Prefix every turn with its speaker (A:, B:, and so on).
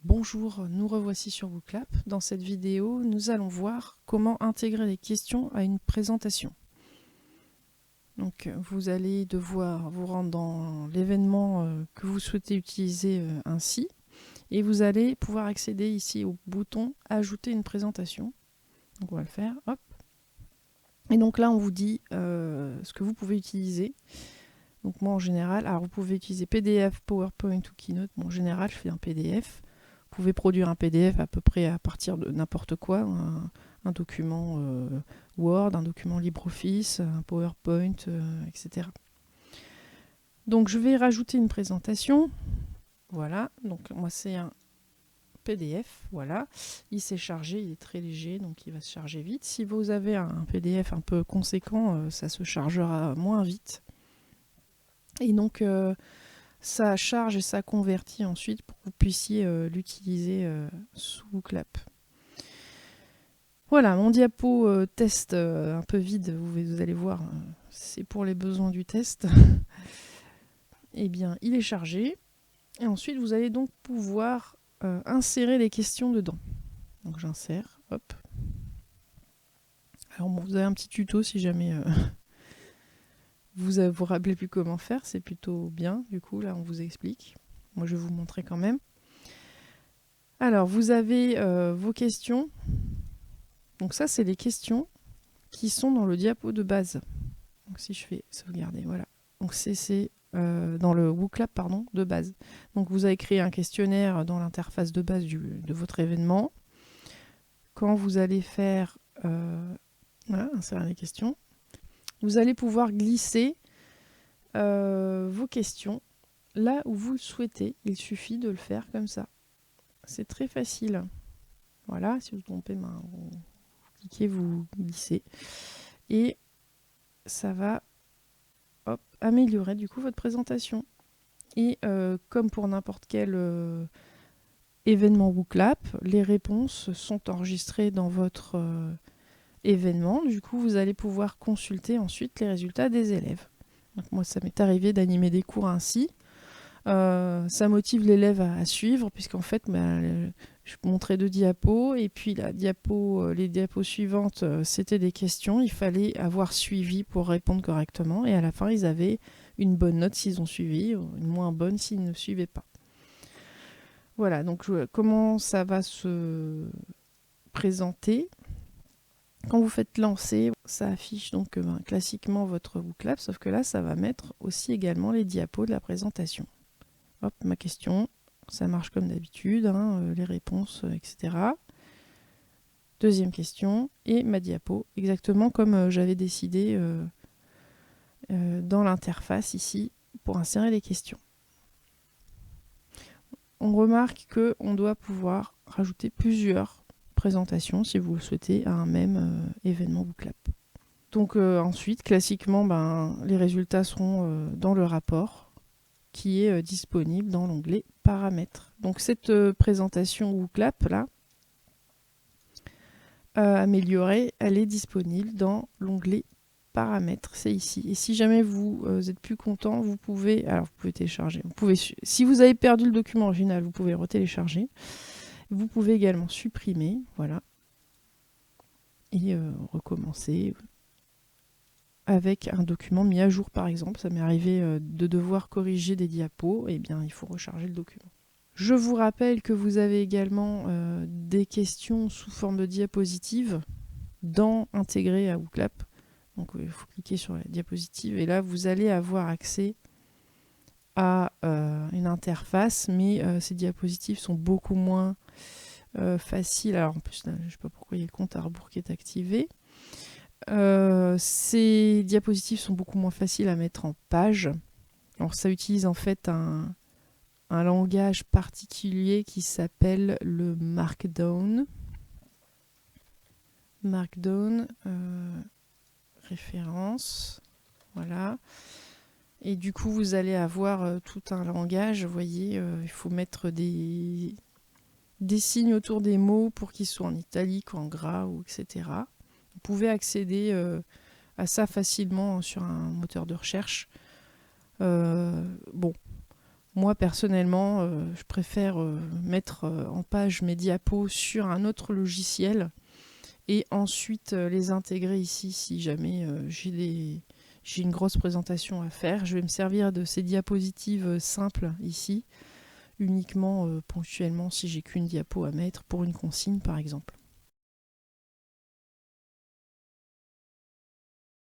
A: Bonjour, nous revoici sur Booklab. Dans cette vidéo, nous allons voir comment intégrer les questions à une présentation. Donc, vous allez devoir vous rendre dans l'événement que vous souhaitez utiliser ainsi, et vous allez pouvoir accéder ici au bouton « Ajouter une présentation ». Donc, on va le faire, hop. Et donc là, on vous dit ce que vous pouvez utiliser. Donc moi, en général, alors vous pouvez utiliser PDF, PowerPoint ou Keynote. Bon, en général, je fais un PDF. Vous pouvez produire un PDF à peu près à partir de n'importe quoi, un document Word, un document LibreOffice, un PowerPoint, etc. Donc je vais rajouter une présentation. Voilà, donc moi c'est un PDF, voilà. Il s'est chargé, il est très léger, donc il va se charger vite. Si vous avez un PDF un peu conséquent, ça se chargera moins vite. Et donc ça charge et ça convertit ensuite pour que vous puissiez l'utiliser sous Booklab. Voilà, mon diapo test un peu vide, vous allez voir, c'est pour les besoins du test. Eh bien, il est chargé. Et ensuite, vous allez donc pouvoir insérer les questions dedans. Donc j'insère, hop. Alors bon, vous avez un petit tuto si jamais vous vous rappelez plus comment faire, c'est plutôt bien. Du coup, là, on vous explique. Moi, je vais vous montrer quand même. Alors, vous avez vos questions. Donc ça, c'est les questions qui sont dans le diapo de base. Donc si je fais sauvegarder, voilà. Donc c'est dans le Booklab, pardon, de base. Donc vous avez créé un questionnaire dans l'interface de base de votre événement. Quand vous allez faire voilà, insérer les questions, vous allez pouvoir glisser vos questions là où vous le souhaitez. Il suffit de le faire comme ça. C'est très facile. Voilà, si vous trompez, vous cliquez, vous glissez. Et ça va améliorer du coup votre présentation. Et comme pour n'importe quel événement Booklab, les réponses sont enregistrées dans votre événement. Du coup, vous allez pouvoir consulter ensuite les résultats des élèves. Donc, moi, ça m'est arrivé d'animer des cours ainsi. Ça motive l'élève à suivre, puisqu'en fait, je montrais 2 diapos, et puis les diapos suivantes, c'était des questions. Il fallait avoir suivi pour répondre correctement, et à la fin, ils avaient une bonne note s'ils ont suivi, ou une moins bonne s'ils ne suivaient pas. Voilà, donc comment ça va se présenter. Quand vous faites lancer, ça affiche donc classiquement votre Booklab, sauf que là, ça va mettre aussi également les diapos de la présentation. Hop, ma question, ça marche comme d'habitude, les réponses, etc. Deuxième question, et ma diapo, exactement comme j'avais décidé dans l'interface ici, pour insérer les questions. On remarque qu'on doit pouvoir rajouter plusieurs présentations, si vous le souhaitez, à un même événement Booklab. Donc ensuite, classiquement, les résultats seront dans le rapport qui est disponible dans l'onglet Paramètres. Donc cette présentation Booklab, là, améliorée, elle est disponible dans l'onglet Paramètres, c'est ici. Et si jamais vous êtes plus content, vous pouvez télécharger. Si vous avez perdu le document original, vous pouvez retélécharger. Vous pouvez également supprimer, voilà, et recommencer avec un document mis à jour, par exemple. Ça m'est arrivé de devoir corriger des diapos, et bien il faut recharger le document. Je vous rappelle que vous avez également des questions sous forme de diapositives intégrées à Booklab. Donc il faut cliquer sur la diapositive et là vous allez avoir accès à une interface, mais ces diapositives sont beaucoup moins faciles. Alors en plus, là, je ne sais pas pourquoi il y a le compte à rebours qui est activé. Ces diapositives sont beaucoup moins faciles à mettre en page. Alors ça utilise en fait un langage particulier qui s'appelle le Markdown. Markdown, référence, voilà. Et du coup, vous allez avoir tout un langage. Vous voyez, il faut mettre des signes autour des mots pour qu'ils soient en italique ou en gras, etc. Vous pouvez accéder à ça facilement sur un moteur de recherche. Bon, Moi, personnellement, je préfère mettre en page mes diapos sur un autre logiciel et ensuite les intégrer ici si jamais j'ai une grosse présentation à faire. Je vais me servir de ces diapositives simples ici, uniquement ponctuellement si j'ai qu'une diapo à mettre pour une consigne par exemple.